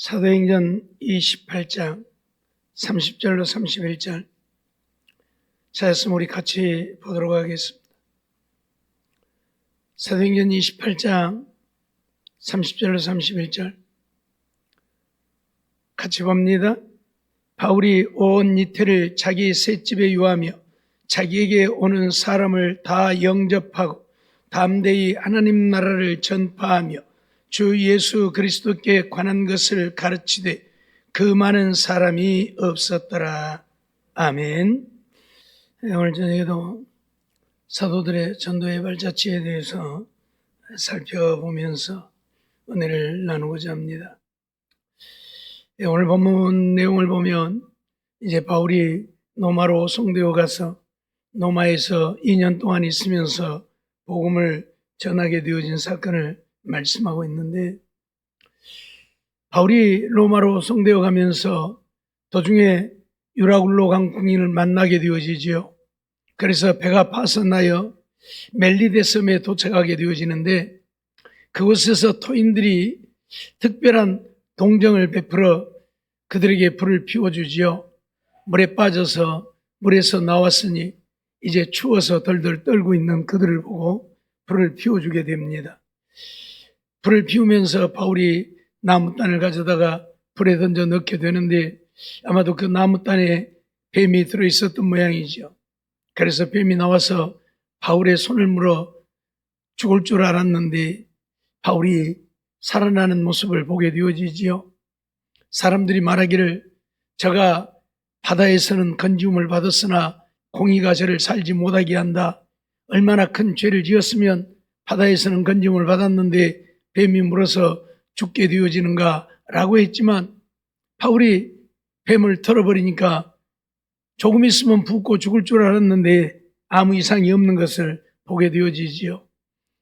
사도행전 28장 30절로 31절 찾았으면 우리 같이 보도록 하겠습니다. 사도행전 28장 30절로 31절 같이 봅니다. 바울이 온 이틀을 자기 셋집에 유하며 자기에게 오는 사람을 다 영접하고 담대히 하나님 나라를 전파하며 주 예수 그리스도께 관한 것을 가르치되 그 많은 사람이 없었더라. 아멘. 오늘 저녁에도 사도들의 전도의 발자취에 대해서 살펴보면서 은혜를 나누고자 합니다. 오늘 본문 내용을 보면 이제 바울이 노마로 송대에 가서 노마에서 2년 동안 있으면서 복음을 전하게 되어진 사건을 말씀하고 있는데, 바울이 로마로 송대에 가면서 도중에 유라굴로 강궁인을 만나게 되어지죠. 그래서 배가 파선하여 멜리데 섬에 도착하게 되어지는데, 그곳에서 토인들이 특별한 동정을 베풀어 그들에게 불을 피워주지요. 물에 빠져서 물에서 나왔으니 이제 추워서 덜덜 떨고 있는 그들을 보고 불을 피워주게 됩니다. 불을 피우면서 바울이 나무단을 가져다가 불에 던져 넣게 되는데, 아마도 그 나무단에 뱀이 들어있었던 모양이죠. 그래서 뱀이 나와서 바울의 손을 물어 죽을 줄 알았는데 바울이 살아나는 모습을 보게 되어지지요. 사람들이 말하기를 저가 바다에서는 건지움을 받았으나 공의가 저를 살지 못하게 한다. 얼마나 큰 죄를 지었으면 바다에서는 건지움을 받았는데 뱀이 물어서 죽게 되어지는가 라고 했지만, 바울이 뱀을 털어버리니까 조금 있으면 붓고 죽을 줄 알았는데 아무 이상이 없는 것을 보게 되어지지요.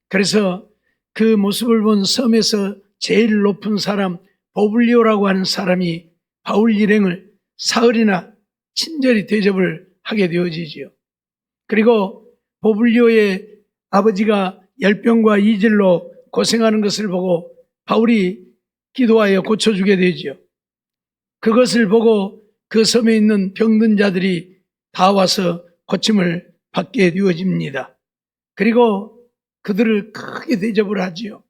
그래서 그 모습을 본 섬에서 제일 높은 사람 보블리오라고 하는 사람이 바울 일행을 사흘이나 친절히 대접을 하게 되어지지요. 그리고 보블리오의 아버지가 열병과 이질로 고생하는 것을 보고 바울이 기도하여 고쳐주게 되죠. 그것을 보고 그 섬에 있는 병든 자들이 다 와서 고침을 받게 되어집니다. 그리고 그들을 크게 대접을 하지요.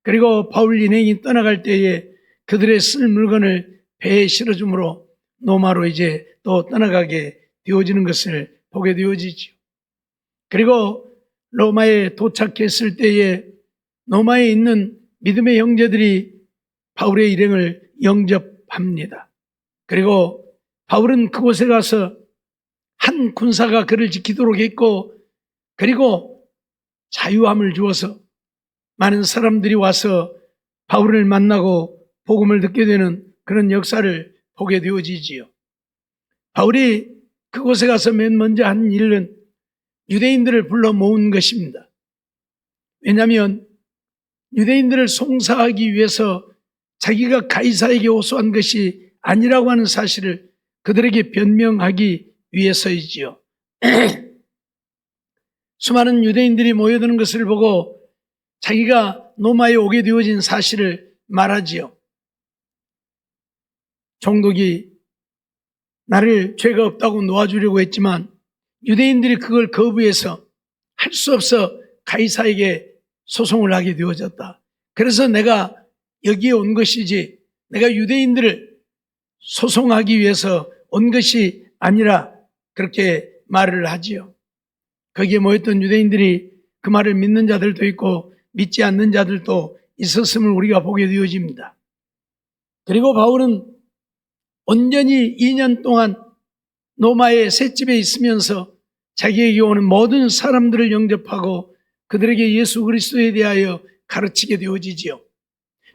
그리고 바울 일행이 떠나갈 때에 그들의 쓸 물건을 배에 실어주므로 노마로 이제 또 떠나가게 되어지는 것을 보게 되어지죠. 그리고 로마에 도착했을 때에 노마에 있는 믿음의 형제들이 바울의 일행을 영접합니다. 그리고 바울은 그곳에 가서 한 군사가 그를 지키도록 했고, 그리고 자유함을 주어서 많은 사람들이 와서 바울을 만나고 복음을 듣게 되는 그런 역사를 보게 되어지지요. 바울이 그곳에 가서 맨 먼저 한 일은 유대인들을 불러 모은 것입니다. 왜냐하면 유대인들을 송사하기 위해서 자기가 가이사에게 호소한 것이 아니라고 하는 사실을 그들에게 변명하기 위해서이지요. 수많은 유대인들이 모여드는 것을 보고 자기가 노마에 오게 되어진 사실을 말하지요. 총독이 나를 죄가 없다고 놓아주려고 했지만 유대인들이 그걸 거부해서 할 수 없어 가이사에게 소송을 하게 되어졌다. 그래서 내가 여기에 온 것이지 내가 유대인들을 소송하기 위해서 온 것이 아니라 그렇게 말을 하지요. 거기에 모였던 유대인들이 그 말을 믿는 자들도 있고 믿지 않는 자들도 있었음을 우리가 보게 되어집니다. 그리고 바울은 온전히 2년 동안 노마의 셋집에 있으면서 자기에게 오는 모든 사람들을 영접하고 그들에게 예수 그리스도에 대하여 가르치게 되어지지요.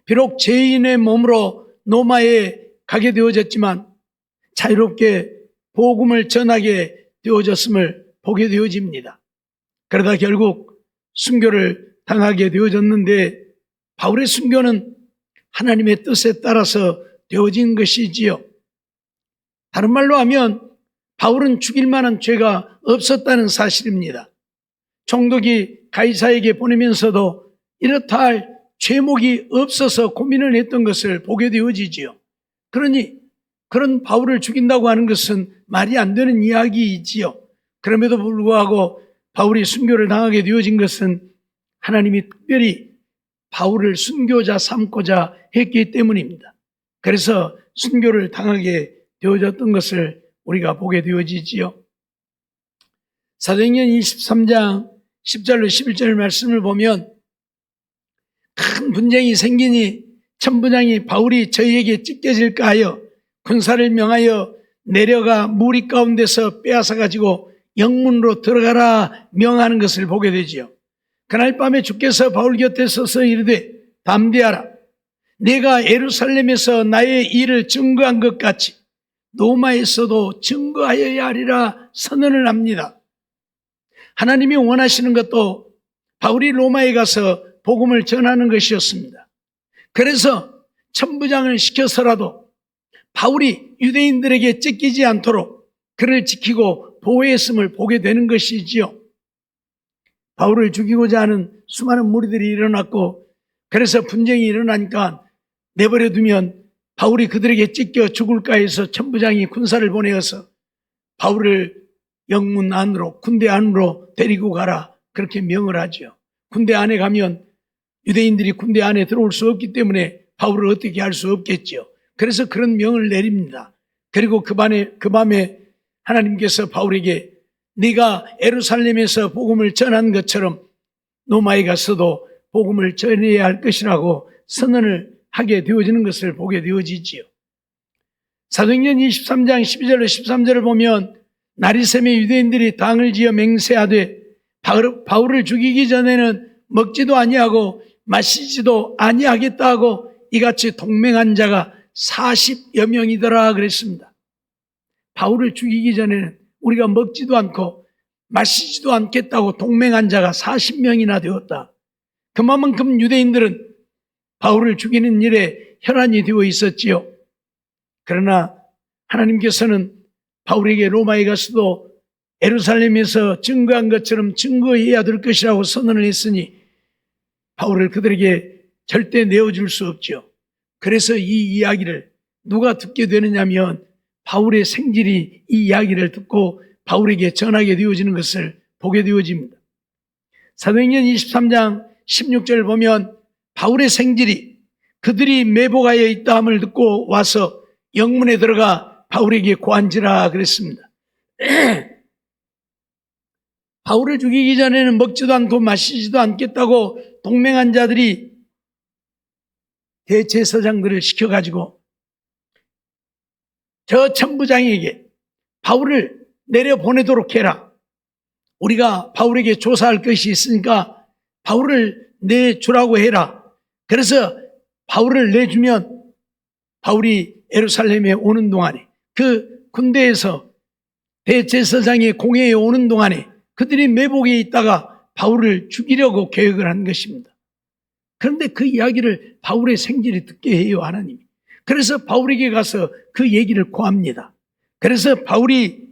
비록 죄인의 몸으로 노마에 가게 되어졌지만 자유롭게 복음을 전하게 되어졌음을 보게 되어집니다. 그러다 결국 순교를 당하게 되어졌는데, 바울의 순교는 하나님의 뜻에 따라서 되어진 것이지요. 다른 말로 하면 바울은 죽일 만한 죄가 없었다는 사실입니다. 총독이 가이사에게 보내면서도 이렇다 할 죄목이 없어서 고민을 했던 것을 보게 되어지지요. 그러니 그런 바울을 죽인다고 하는 것은 말이 안 되는 이야기이지요. 그럼에도 불구하고 바울이 순교를 당하게 되어진 것은 하나님이 특별히 바울을 순교자 삼고자 했기 때문입니다. 그래서 순교를 당하게 되어졌던 것을 우리가 보게 되어지지요. 사도행전 23장 10절로 11절 말씀을 보면 큰 분쟁이 생기니 천부장이 바울이 저희에게 찢겨질까 하여 군사를 명하여 내려가 무리 가운데서 빼앗아 가지고 영문으로 들어가라 명하는 것을 보게 되지요. 그날 밤에 주께서 바울 곁에 서서 이르되 담대하라. 내가 예루살렘에서 나의 일을 증거한 것 같이 로마에서도 증거하여야 하리라 선언을 합니다. 하나님이 원하시는 것도 바울이 로마에 가서 복음을 전하는 것이었습니다. 그래서 천부장을 시켜서라도 바울이 유대인들에게 찢기지 않도록 그를 지키고 보호했음을 보게 되는 것이지요. 바울을 죽이고자 하는 수많은 무리들이 일어났고 그래서 분쟁이 일어나니까 내버려두면 바울이 그들에게 찢겨 죽을까 해서 천부장이 군사를 보내어서 바울을 영문 안으로 군대 안으로 데리고 가라 그렇게 명을 하죠. 군대 안에 가면 유대인들이 군대 안에 들어올 수 없기 때문에 바울을 어떻게 할 수 없겠죠. 그래서 그런 명을 내립니다. 그리고 그 밤에 하나님께서 바울에게 네가 예루살렘에서 복음을 전한 것처럼 로마에 가서도 복음을 전해야 할 것이라고 선언을 하게 되어지는 것을 보게 되어지지요. 사도행전 23장 12절로 13절을 보면 나리샘의 유대인들이 당을 지어 맹세하되 바울을 죽이기 전에는 먹지도 아니하고 마시지도 아니하겠다 하고 이같이 동맹한 자가 40여 명이더라 그랬습니다. 바울을 죽이기 전에는 우리가 먹지도 않고 마시지도 않겠다고 동맹한 자가 40명이나 되었다. 그만큼 유대인들은 바울을 죽이는 일에 혈안이 되어 있었지요. 그러나 하나님께서는 바울에게 로마에 가서도 예루살렘에서 증거한 것처럼 증거해야 될 것이라고 선언을 했으니 바울을 그들에게 절대 내어줄 수 없죠. 그래서 이 이야기를 누가 듣게 되느냐면 바울의 생질이 이 이야기를 듣고 바울에게 전하게 되어지는 것을 보게 되어집니다. 사도행전 23장 16절을 보면 바울의 생질이 그들이 매복하여 있다 함을 듣고 와서 영문에 들어가 바울에게 고한지라 그랬습니다. 바울을 죽이기 전에는 먹지도 않고 마시지도 않겠다고 동맹한 자들이 대제사장들을 시켜가지고 저 천부장에게 바울을 내려보내도록 해라. 우리가 바울에게 조사할 것이 있으니까 바울을 내주라고 해라. 그래서 바울을 내주면 바울이 예루살렘에 오는 동안에 그 군대에서 대제사장의 공회에 오는 동안에 그들이 매복에 있다가 바울을 죽이려고 계획을 한 것입니다. 그런데 그 이야기를 바울의 생질이 듣게 해요, 하나님이. 그래서 바울에게 가서 그 얘기를 고합니다. 그래서 바울이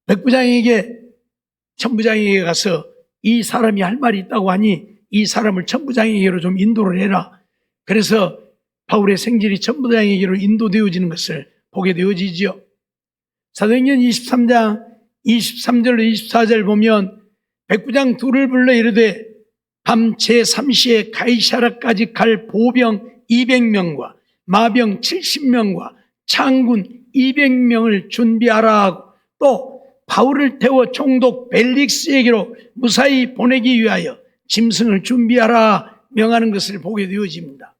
백부장에게 천부장에게 가서 이 사람이 할 말이 있다고 하니 이 사람을 천부장에게로 좀 인도를 해라. 그래서 바울의 생질이 천부장에게로 인도되어지는 것을 보게 되어지지요. 사도행전 23장 23절로 24절 보면 백부장 둘을 불러 이르되 밤 제3시에 가이사라까지 갈 보병 200명과 마병 70명과 창군 200명을 준비하라 하고 또 바울을 태워 총독 벨릭스에게로 무사히 보내기 위하여 짐승을 준비하라 명하는 것을 보게 되어집니다.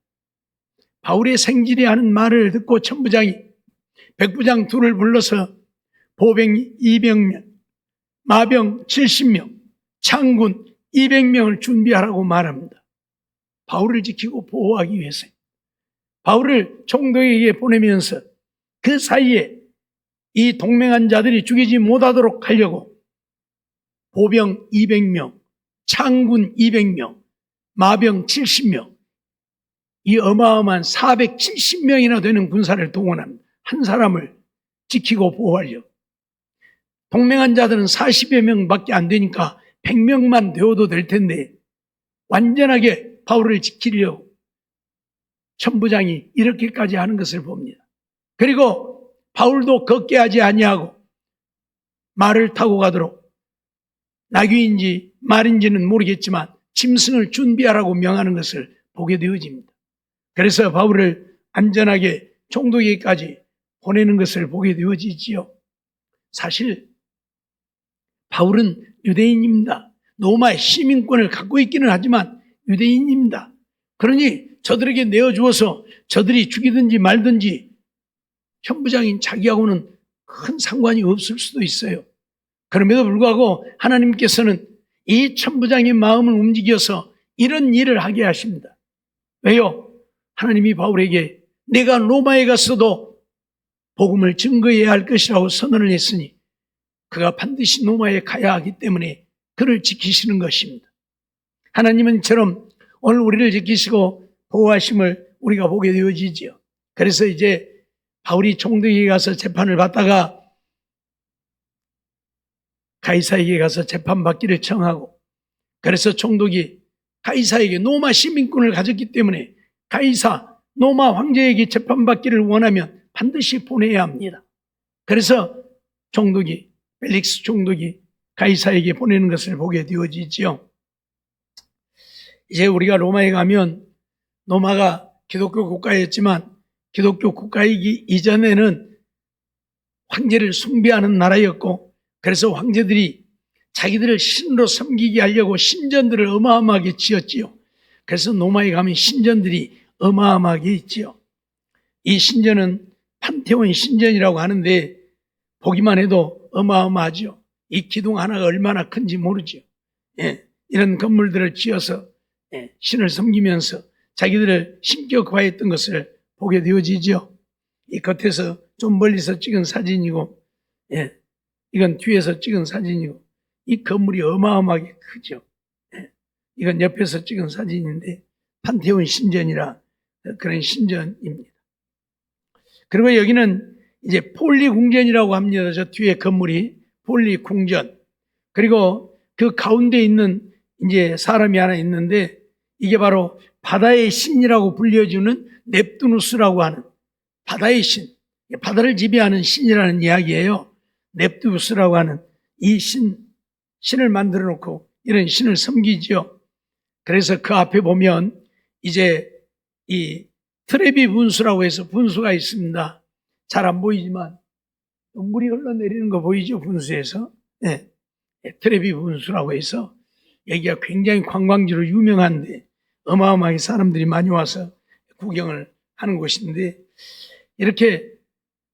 바울의 생질이 하는 말을 듣고 천부장이 백부장 둘을 불러서 보병 200명, 마병 70명, 창군 200명을 준비하라고 말합니다. 바울을 지키고 보호하기 위해서 바울을 총독에게 보내면서 그 사이에 이 동맹한 자들이 죽이지 못하도록 하려고 보병 200명, 창군 200명, 마병 70명, 이 어마어마한 470명이나 되는 군사를 동원합니다. 한 사람을 지키고 보호하려고. 동맹한 자들은 40여 명밖에 안 되니까 100명만 되어도 될 텐데 완전하게 바울을 지키려고 천부장이 이렇게까지 하는 것을 봅니다. 그리고 바울도 걷게 하지 아니하고 말을 타고 가도록 나귀인지 말인지는 모르겠지만 짐승을 준비하라고 명하는 것을 보게 되어집니다. 그래서 바울을 안전하게 총독에게까지 보내는 것을 보게 되어지지요. 사실 바울은 유대인입니다. 로마의 시민권을 갖고 있기는 하지만 유대인입니다. 그러니 저들에게 내어주어서 저들이 죽이든지 말든지 천부장인 자기하고는 큰 상관이 없을 수도 있어요. 그럼에도 불구하고 하나님께서는 이 천부장의 마음을 움직여서 이런 일을 하게 하십니다. 왜요? 하나님이 바울에게 내가 로마에 갔어도 복음을 증거해야 할 것이라고 선언을 했으니 그가 반드시 로마에 가야 하기 때문에 그를 지키시는 것입니다. 하나님은 이처럼 오늘 우리를 지키시고 보호하심을 우리가 보게 되어지지요. 그래서 이제 바울이 총독에게 가서 재판을 받다가 가이사에게 가서 재판받기를 청하고, 그래서 총독이 가이사에게 로마 시민권을 가졌기 때문에 가이사 로마 황제에게 재판받기를 원하면 반드시 보내야 합니다. 그래서 총독이 펠릭스 총독이 가이사에게 보내는 것을 보게 되어지지요. 이제 우리가 로마에 가면 로마가 기독교 국가였지만 기독교 국가이기 이전에는 황제를 숭배하는 나라였고, 그래서 황제들이 자기들을 신으로 섬기게 하려고 신전들을 어마어마하게 지었지요. 그래서 로마에 가면 신전들이 어마어마하게 있지요. 이 신전은 판테온 신전이라고 하는데 보기만 해도 어마어마하죠. 이 기둥 하나가 얼마나 큰지 모르죠. 이런 건물들을 지어서 신을 섬기면서 자기들을 신격화했던 것을 보게 되어지죠. 이 겉에서 좀 멀리서 찍은 사진이고, 이건 뒤에서 찍은 사진이고, 이 건물이 어마어마하게 크죠. 이건 옆에서 찍은 사진인데 판테온 신전이라 그런 신전입니다. 그리고 여기는 이제 폴리 궁전이라고 합니다. 저 뒤에 건물이 폴리 궁전. 그리고 그 가운데 있는 이제 사람이 하나 있는데 이게 바로 바다의 신이라고 불려주는 넵투누스라고 하는 바다의 신, 바다를 지배하는 신이라는 이야기예요. 넵투누스라고 하는 이 신을 만들어 놓고 이런 신을 섬기죠. 그래서 그 앞에 보면 이제 이 트레비 분수라고 해서 분수가 있습니다. 잘 안 보이지만 물이 흘러내리는 거 보이죠? 분수에서. 트레비 분수라고 해서 여기가 굉장히 관광지로 유명한데 어마어마하게 사람들이 많이 와서 구경을 하는 곳인데, 이렇게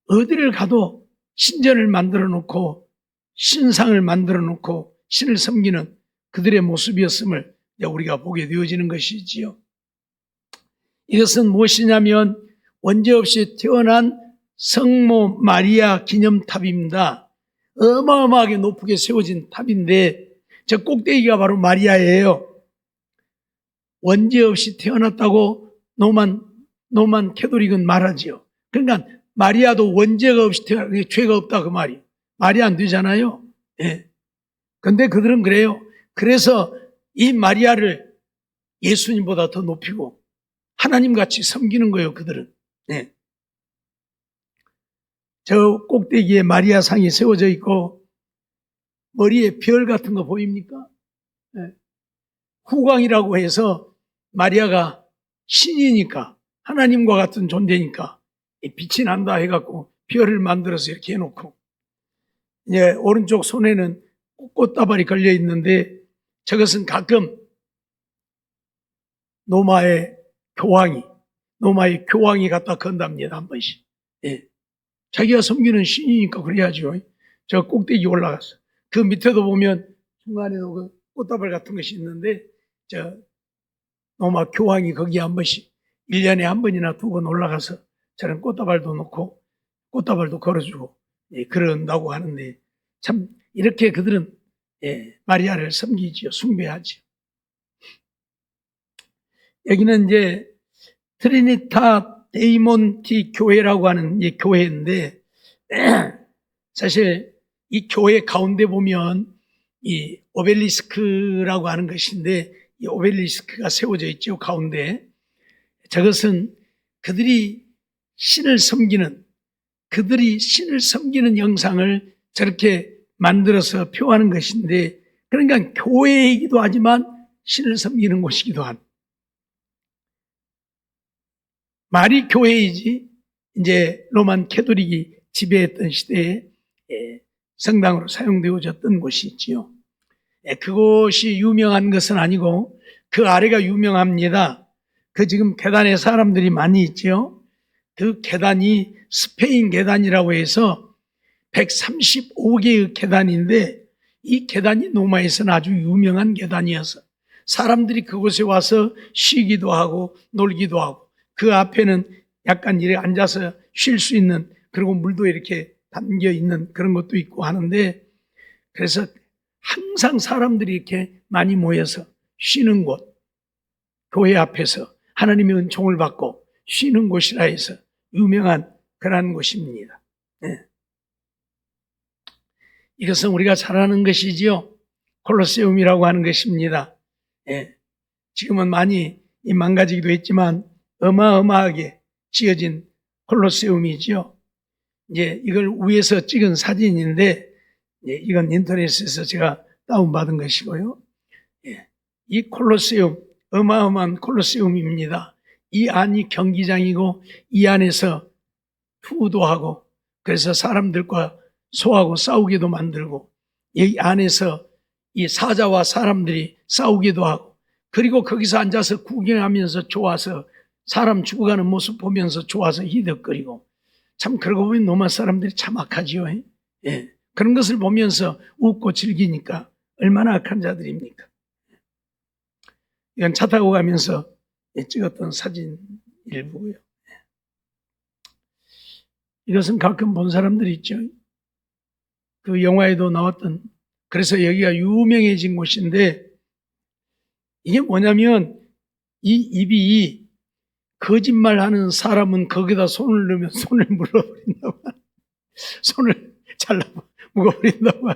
어디를 가도 신전을 만들어 놓고 신상을 만들어 놓고 신을 섬기는 그들의 모습이었음을 우리가 보게 되어지는 것이지요. 이것은 무엇이냐면 원죄 없이 태어난 성모 마리아 기념탑입니다. 어마어마하게 높게 세워진 탑인데 저 꼭대기가 바로 마리아예요. 원죄 없이 태어났다고 노만 캐톨릭은 말하지요. 그러니까 마리아도 원죄가 없이 태어난 죄가 없다 그 말이. 말이 안 되잖아요. 그런데 그들은 그래요. 그래서 이 마리아를 예수님보다 더 높이고 하나님같이 섬기는 거예요. 그들은. 저 꼭대기에 마리아 상이 세워져 있고 머리에 별 같은 거 보입니까? 후광이라고 해서 마리아가 신이니까 하나님과 같은 존재니까 빛이 난다 해갖고 별을 만들어서 이렇게 해놓고, 이제 오른쪽 손에는 꽃다발이 걸려 있는데 저것은 가끔 로마의 교황이 갖다 건답니다. 한 번씩. 자기가 섬기는 신이니까 그래야죠. 저 꼭대기 올라가서 그 밑에도 보면 중간에도 그 꽃다발 같은 것이 있는데 저 로마 교황이 거기 한 번씩 1년에 한 번이나 2번 올라가서 저런 꽃다발도 놓고 꽃다발도 걸어주고 그런다고 하는데, 참 이렇게 그들은 마리아를 섬기지요. 숭배하지요. 여기는 이제 트리니타 데이몬티 교회라고 하는 교회인데 사실 이 교회 가운데 보면 이 오벨리스크라고 하는 것인데 이 오벨리스크가 세워져 있죠, 가운데. 저것은 그들이 신을 섬기는 영상을 저렇게 만들어서 표하는 것인데, 그러니까 교회이기도 하지만 신을 섬기는 곳이기도 한. 말이 교회이지, 이제 로만 캐톨릭이 지배했던 시대에 성당으로 사용되어졌던 곳이 있지요. 그곳이 유명한 것은 아니고 그 아래가 유명합니다. 그 지금 계단에 사람들이 많이 있죠. 그 계단이 스페인 계단이라고 해서 135개의 계단인데, 이 계단이 로마에서는 아주 유명한 계단이어서 사람들이 그곳에 와서 쉬기도 하고 놀기도 하고, 그 앞에는 약간 이렇게 앉아서 쉴 수 있는, 그리고 물도 이렇게 담겨 있는 그런 것도 있고 하는데, 그래서 항상 사람들이 이렇게 많이 모여서 쉬는 곳, 교회 앞에서 하나님의 은총을 받고 쉬는 곳이라 해서 유명한 그러한 곳입니다. 네. 이것은 우리가 잘 아는 것이지요. 콜로세움이라고 하는 것입니다. 네. 지금은 많이 망가지기도 했지만 어마어마하게 지어진 콜로세움이지요. 이제 이걸 위에서 찍은 사진인데, 이건 인터넷에서 제가 다운받은 것이고요. 이 콜로세움, 어마어마한 콜로세움입니다. 이 안이 경기장이고 이 안에서 투도 하고, 그래서 사람들과 소하고 싸우기도 만들고, 이 안에서 이 사자와 사람들이 싸우기도 하고, 그리고 거기서 앉아서 구경하면서 좋아서, 사람 죽어가는 모습 보면서 좋아서 희덕거리고, 참 그러고 보면 로마 사람들이 참 악하지요. 예. 그런 것을 보면서 웃고 즐기니까 얼마나 악한 자들입니까? 이건 차 타고 가면서 찍었던 사진 일부고요. 이것은 가끔 본 사람들이 있죠. 그 영화에도 나왔던, 그래서 여기가 유명해진 곳인데, 이게 뭐냐면 이 입이 거짓말하는 사람은 거기다 손을 넣으면 손을 물어버린다고, 손을 잘라 먹어버린다고.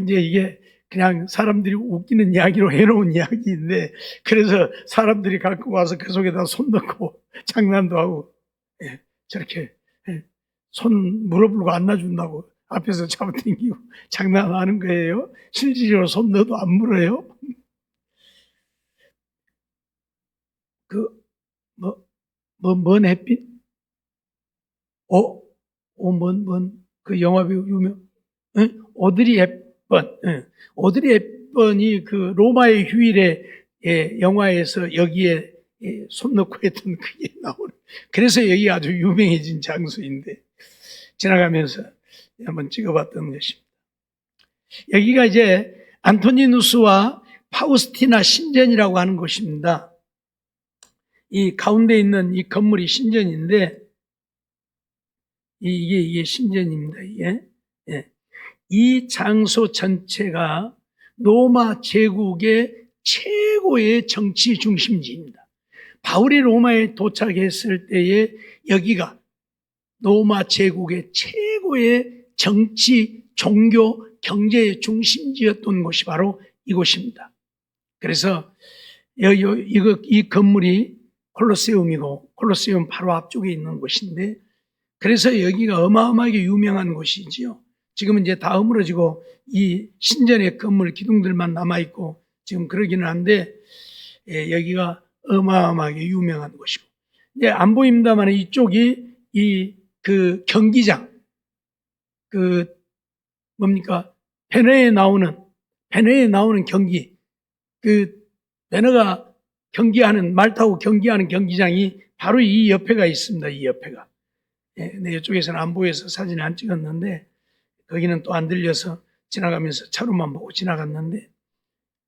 이제 이게 그냥 사람들이 웃기는 이야기로 해놓은 이야기인데, 그래서 사람들이 갖고 와서 그 속에다 손 넣고 장난도 하고, 저렇게 손 물어보고 안 놔준다고 앞에서 잡아당기고 장난하는 거예요. 실질적으로 손 넣어도 안 물어요. 뭔 햇빛? 그 영화배우 유명, 오드리 헵번. 오드리 헵번이 그 로마의 휴일에 영화에서 여기에 손 넣고 했던 그게 나오는, 그래서 여기 아주 유명해진 장소인데 지나가면서 한번 찍어봤던 것입니다. 여기가 이제 안토니누스와 파우스티나 신전이라고 하는 곳입니다. 이 가운데 있는 이 건물이 신전인데, 이게 신전입니다. 이게. 이 장소 전체가 로마 제국의 최고의 정치 중심지입니다. 바울이 로마에 도착했을 때에 여기가 로마 제국의 최고의 정치, 종교, 경제의 중심지였던 곳이 바로 이곳입니다. 그래서 이 건물이 콜로세움이고, 콜로세움 바로 앞쪽에 있는 곳인데, 그래서 여기가 어마어마하게 유명한 곳이지요. 지금은 이제 다 허물어지고 이 신전의 건물 기둥들만 남아있고 지금 그러기는 한데, 여기가 어마어마하게 유명한 곳이고, 이제 안 보입니다만 이쪽이 그 경기장, 배너에 나오는 경기, 배너가 경기하는, 말 타고 경기하는 경기장이 바로 이 옆에가 있습니다. 이 옆에가. 근데 이쪽에서는 안 보여서 사진을 안 찍었는데, 거기는 또 안 들려서 지나가면서 차로만 보고 지나갔는데,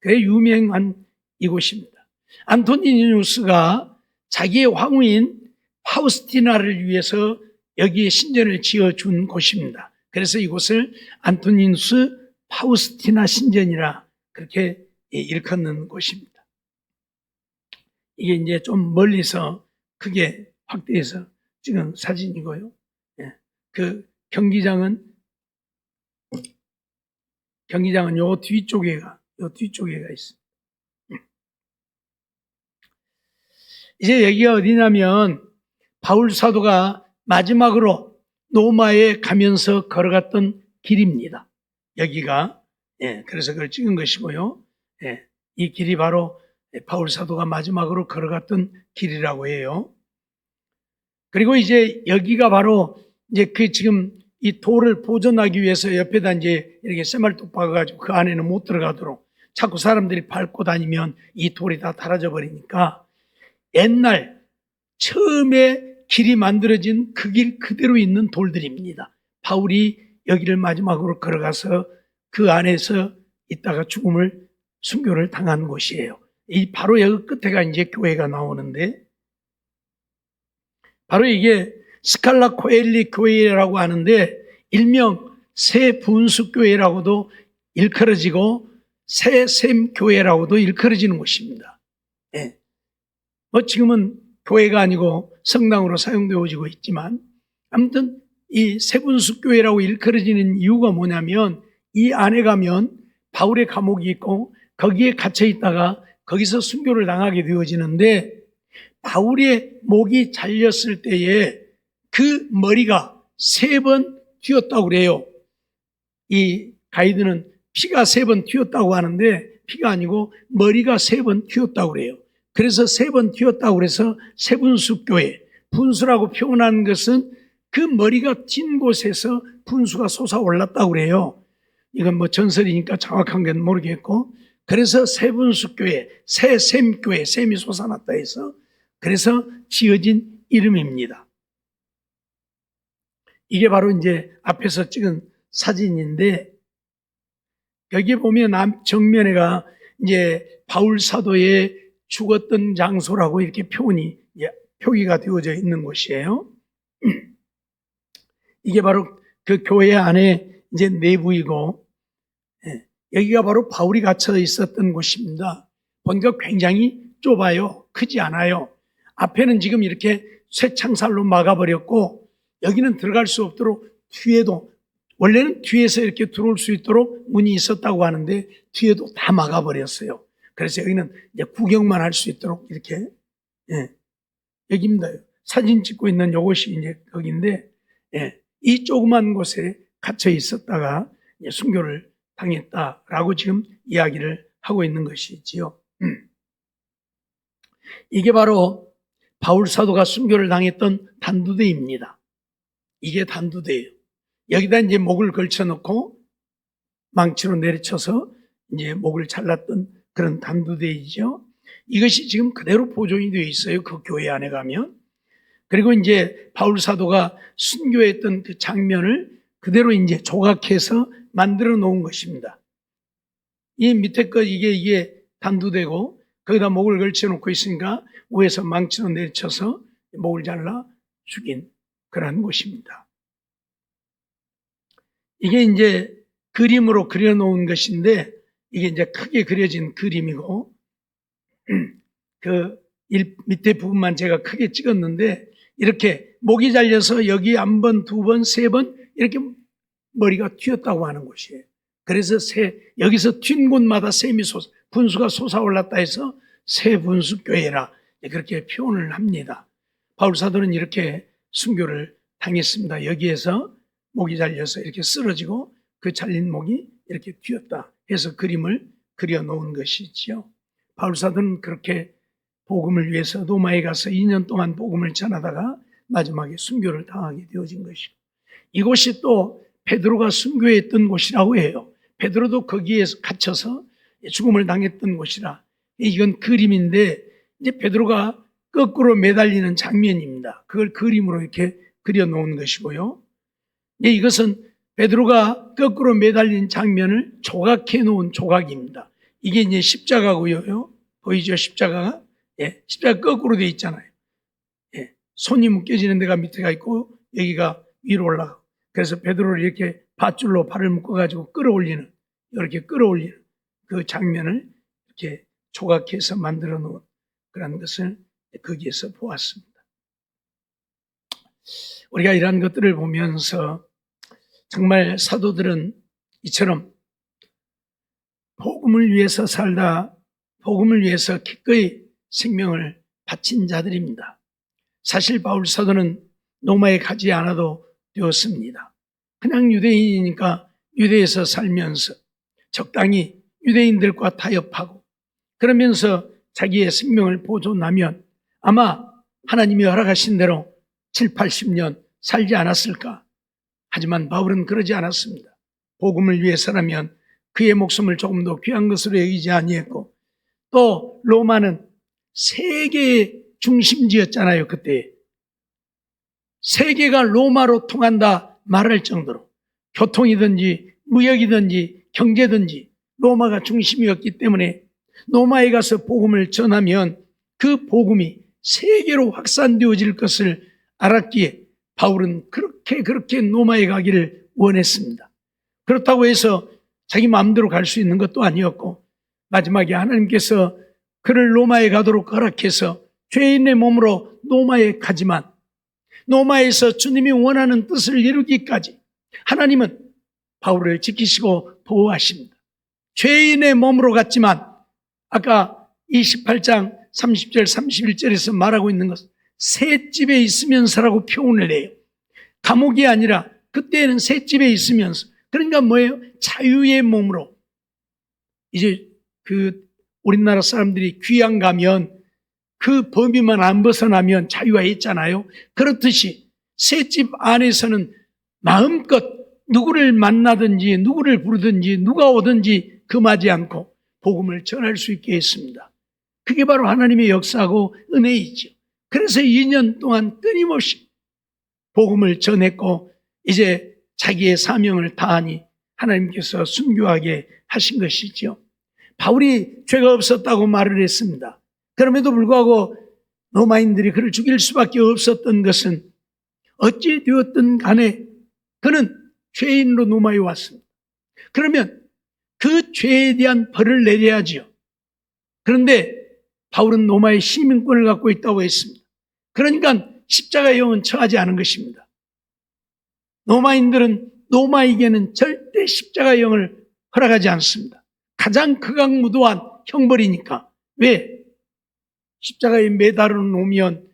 그게 유명한 이곳입니다. 안토니누스가 자기의 황후인 파우스티나를 위해서 여기에 신전을 지어준 곳입니다. 그래서 이곳을 안토니누스 파우스티나 신전이라 그렇게 일컫는 곳입니다. 이게 이제 좀 멀리서 크게 확대해서 찍은 사진이고요. 그 경기장은 경기장은 요 뒤쪽에가 있습니다. 이제 여기가 어디냐면 바울 사도가 마지막으로 로마에 가면서 걸어갔던 길입니다. 여기가 그래서 그걸 찍은 것이고요. 이 길이 바로 바울 사도가 마지막으로 걸어갔던 길이라고 해요. 그리고 이제 여기가 바로 이제 그 지금 이 돌을 보존하기 위해서 옆에다 이제 이렇게 쇠말뚝 박아가지고 그 안에는 못 들어가도록 자꾸 사람들이 밟고 다니면 이 돌이 다 닳아져 버리니까 옛날 처음에 길이 만들어진 그 길 그대로 있는 돌들입니다. 바울이 여기를 마지막으로 걸어가서 그 안에서 있다가 순교를 당한 곳이에요. 이 바로 여기 끝에가 이제 교회가 나오는데 바로 이게 스칼라 코엘리 교회라고 하는데 일명 새 분수 교회라고도 일컬어지고 새샘 교회라고도 일컬어지는 곳입니다. 지금은 교회가 아니고 성당으로 사용되어지고 있지만 아무튼 이 세분수 교회라고 일컬어지는 이유가 뭐냐면 이 안에 가면 바울의 감옥이 있고 거기에 갇혀 있다가 거기서 순교를 당하게 되어지는데 바울의 목이 잘렸을 때에 그 머리가 3번 튀었다고 그래요. 이 가이드는 피가 3번 튀었다고 하는데 피가 아니고 머리가 3번 튀었다고 그래요. 그래서 3번 튀었다고 그래서 세분수 교회, 분수라고 표현한 것은 그 머리가 튄 곳에서 분수가 솟아올랐다고 그래요. 이건 뭐 전설이니까 정확한 건 모르겠고 그래서 세분수 교회, 새샘 교회, 샘이 솟아났다 해서 그래서 지어진 이름입니다. 이게 바로 이제 앞에서 찍은 사진인데 여기 보면 정면에가 이제 바울 사도의 죽었던 장소라고 이렇게 표기가 되어져 있는 곳이에요. 이게 바로 그 교회 안에 이제 내부이고 여기가 바로 바울이 갇혀 있었던 곳입니다. 보니까 굉장히 좁아요. 크지 않아요. 앞에는 지금 이렇게 쇠창살로 막아버렸고 여기는 들어갈 수 없도록 뒤에도 원래는 뒤에서 이렇게 들어올 수 있도록 문이 있었다고 하는데 뒤에도 다 막아버렸어요. 그래서 여기는 이제 구경만 할 수 있도록 이렇게 여기입니다. 사진 찍고 있는 이곳이 이제 거기인데 이 조그만 곳에 갇혀 있었다가 이제 순교를 당했다라고 지금 이야기를 하고 있는 것이지요. 이게 바로 바울 사도가 순교를 당했던 단두대입니다. 이게 단두대예요. 여기다 이제 목을 걸쳐놓고 망치로 내리쳐서 이제 목을 잘랐던 그런 단두대이죠. 이것이 지금 그대로 보존이 되어 있어요. 그 교회 안에 가면. 그리고 이제 바울 사도가 순교했던 그 장면을 그대로 이제 조각해서 만들어 놓은 것입니다. 이 밑에 거 이게 단두대고 거기다 목을 걸쳐 놓고 있으니까 위에서 망치로 내리쳐서 목을 잘라 죽인 그런 곳입니다. 이게 이제 그림으로 그려놓은 것인데 이게 이제 크게 그려진 그림이고 그 밑에 부분만 제가 크게 찍었는데 이렇게 목이 잘려서 여기 한 번, 2번, 3번 이렇게 머리가 튀었다고 하는 곳이에요. 그래서 여기서 튄 곳마다 분수가 솟아올랐다 해서 새분수 교회라 그렇게 표현을 합니다. 바울 사도는 이렇게 순교를 당했습니다. 여기에서 목이 잘려서 이렇게 쓰러지고 그 잘린 목이 이렇게 튀었다 해서 그림을 그려놓은 것이지요. 바울 사도는 그렇게 복음을 위해서 로마에 가서 2년 동안 복음을 전하다가 마지막에 순교를 당하게 되어진 것이고 이곳이 또 베드로가 순교했던 곳이라고 해요. 베드로도 거기에 갇혀서 죽음을 당했던 곳이라 이건 그림인데 이제 베드로가 거꾸로 매달리는 장면입니다. 그걸 그림으로 이렇게 그려놓은 것이고요. 이것은 베드로가 거꾸로 매달린 장면을 조각해 놓은 조각입니다. 이게 이제 십자가고요. 보이죠? 십자가가? 십자가 거꾸로 되어 있잖아요. 손이 묶여지는 데가 밑에가 있고 여기가 위로 올라가고 그래서 베드로를 이렇게 밧줄로 발을 묶어가지고 이렇게 끌어올리는 그 장면을 이렇게 조각해서 만들어 놓은 그런 것을 거기에서 보았습니다. 우리가 이러한 것들을 보면서 정말 사도들은 이처럼 복음을 위해서 살다 복음을 위해서 기꺼이 생명을 바친 자들입니다. 사실 바울 사도는 로마에 가지 않아도 되었습니다. 그냥 유대인이니까 유대에서 살면서 적당히 유대인들과 타협하고 그러면서 자기의 생명을 보존하면 아마 하나님이 허락하신 대로 7, 80년 살지 않았을까. 하지만 바울은 그러지 않았습니다. 복음을 위해서라면 그의 목숨을 조금 더 귀한 것으로 여기지 아니했고 또 로마는 세계의 중심지였잖아요. 그때 세계가 로마로 통한다 말할 정도로 교통이든지 무역이든지 경제든지 로마가 중심이었기 때문에 로마에 가서 복음을 전하면 그 복음이 세계로 확산되어질 것을 알았기에 바울은 그렇게 로마에 가기를 원했습니다. 그렇다고 해서 자기 마음대로 갈 수 있는 것도 아니었고 마지막에 하나님께서 그를 로마에 가도록 허락해서 죄인의 몸으로 로마에 가지만 로마에서 주님이 원하는 뜻을 이루기까지 하나님은 바울을 지키시고 보호하십니다. 죄인의 몸으로 갔지만 아까 28장 30절 31절에서 말하고 있는 것은 새 집에 있으면서라고 표현을 해요. 감옥이 아니라 그때는 새 집에 있으면서 그러니까 뭐예요? 자유의 몸으로 이제 우리나라 사람들이 귀양 가면 그 범위만 안 벗어나면 자유가 있잖아요. 그렇듯이 새 집 안에서는 마음껏 누구를 만나든지 누구를 부르든지 누가 오든지 금하지 않고 복음을 전할 수 있게 했습니다. 그게 바로 하나님의 역사고 은혜이죠. 그래서 2년 동안 끊임없이 복음을 전했고 이제 자기의 사명을 다하니 하나님께서 순교하게 하신 것이죠. 바울이 죄가 없었다고 말을 했습니다. 그럼에도 불구하고 로마인들이 그를 죽일 수밖에 없었던 것은 어찌 되었든 간에 그는 죄인으로 로마에 왔습니다. 그러면 그 죄에 대한 벌을 내려야지요. 그런데 바울은 로마의 시민권을 갖고 있다고 했습니다. 그러니까 십자가의 영은 처하지 않은 것입니다. 로마인들은 로마에게는 절대 십자가의 영을 허락하지 않습니다. 가장 극악무도한 형벌이니까. 왜? 십자가에 매달아 놓으면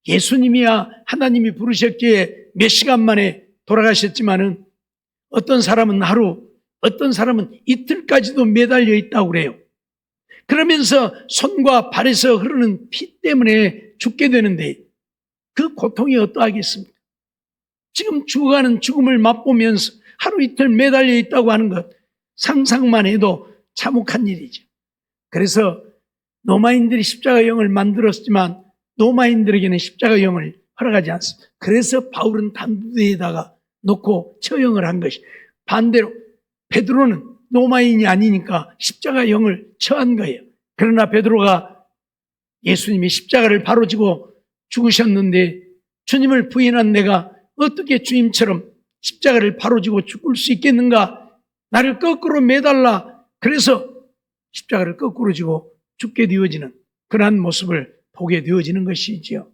예수님이야 하나님이 부르셨기에 몇 시간 만에 돌아가셨지만은 어떤 사람은 하루, 어떤 사람은 이틀까지도 매달려 있다고 그래요. 그러면서 손과 발에서 흐르는 피 때문에 죽게 되는데 그 고통이 어떠하겠습니까? 지금 죽어가는 죽음을 맛보면서 하루 이틀 매달려 있다고 하는 것 상상만 해도 참혹한 일이죠. 그래서 로마인들이 십자가 영을 만들었지만 로마인들에게는 십자가 영을 허락하지 않습니다. 그래서 바울은 단두대에다가 놓고 처형을 한 것이 반대로 베드로는 로마인이 아니니까 십자가 영을 처한 거예요. 그러나 베드로가 예수님이 십자가를 바로 지고 죽으셨는데 주님을 부인한 내가 어떻게 주님처럼 십자가를 바로 지고 죽을 수 있겠는가? 나를 거꾸로 매달라. 그래서 십자가를 거꾸로 지고 죽게 되어지는 그러한 모습을 보게 되어지는 것이지요.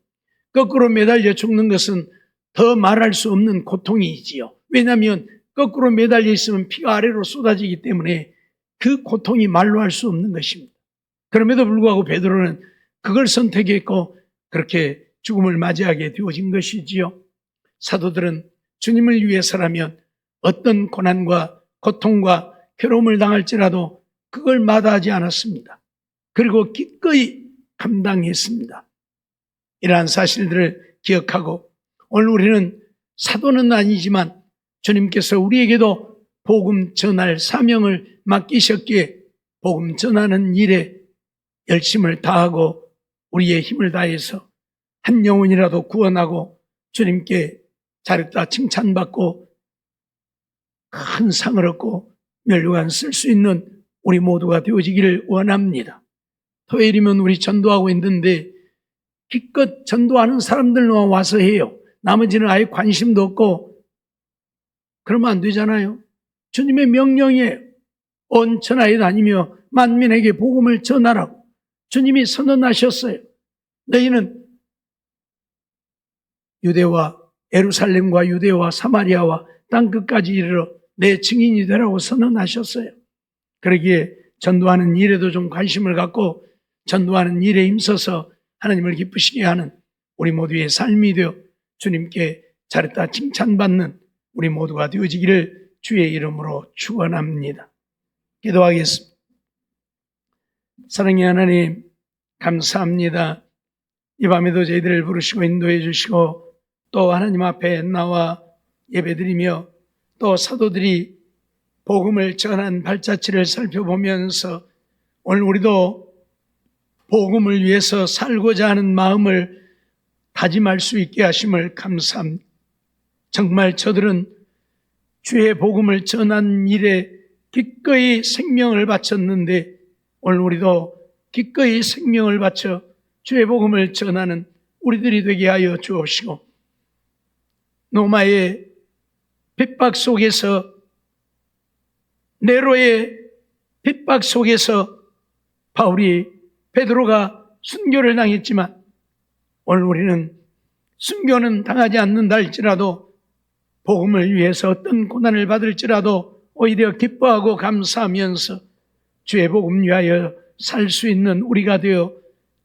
거꾸로 매달려 죽는 것은 더 말할 수 없는 고통이지요. 왜냐하면 거꾸로 매달려 있으면 피가 아래로 쏟아지기 때문에 그 고통이 말로 할 수 없는 것입니다. 그럼에도 불구하고 베드로는 그걸 선택했고 그렇게 죽음을 맞이하게 되어진 것이지요. 사도들은 주님을 위해서라면 어떤 고난과 고통과 괴로움을 당할지라도 그걸 마다하지 않았습니다. 그리고 기꺼이 감당했습니다. 이러한 사실들을 기억하고 오늘 우리는 사도는 아니지만 주님께서 우리에게도 복음 전할 사명을 맡기셨기에 복음 전하는 일에 열심을 다하고 우리의 힘을 다해서 한 영혼이라도 구원하고 주님께 잘했다 칭찬받고 큰 상을 얻고 멸류관 쓸 수 있는 우리 모두가 되어지기를 원합니다. 토요일이면 우리 전도하고 있는데 기껏 전도하는 사람들만 와서 해요. 나머지는 아예 관심도 없고 그러면 안 되잖아요. 주님의 명령이에요. 온 천하에 다니며 만민에게 복음을 전하라고 주님이 선언하셨어요. 너희는 유대와 예루살렘과 유대와 사마리아와 땅끝까지 이르러 내 증인이 되라고 선언하셨어요. 그러기에 전도하는 일에도 좀 관심을 갖고 전도하는 일에 힘써서 하나님을 기쁘시게 하는 우리 모두의 삶이 되어 주님께 잘했다 칭찬받는 우리 모두가 되어지기를 주의 이름으로 축원합니다. 기도하겠습니다. 사랑의 하나님, 감사합니다. 이 밤에도 저희들을 부르시고 인도해 주시고 또 하나님 앞에 나와 예배드리며 또 사도들이 복음을 전한 발자취를 살펴보면서 오늘 우리도 복음을 위해서 살고자 하는 마음을 다짐할 수 있게 하심을 감사합니다. 정말 저들은 주의 복음을 전한 일에 기꺼이 생명을 바쳤는데 오늘 우리도 기꺼이 생명을 바쳐 주의 복음을 전하는 우리들이 되게 하여 주옵시고 로마의 핍박 속에서 네로의 핍박 속에서 베드로가 순교를 당했지만 오늘 우리는 순교는 당하지 않는다 할지라도 복음을 위해서 어떤 고난을 받을지라도 오히려 기뻐하고 감사하면서 주의 복음 위하여 살 수 있는 우리가 되어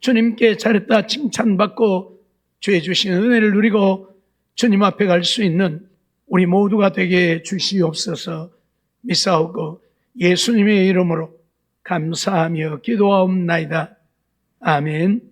주님께 잘했다 칭찬받고 주의 주신 은혜를 누리고 주님 앞에 갈 수 있는 우리 모두가 되게 주시옵소서. 믿사오고 예수님의 이름으로 감사하며 기도하옵나이다. 아멘.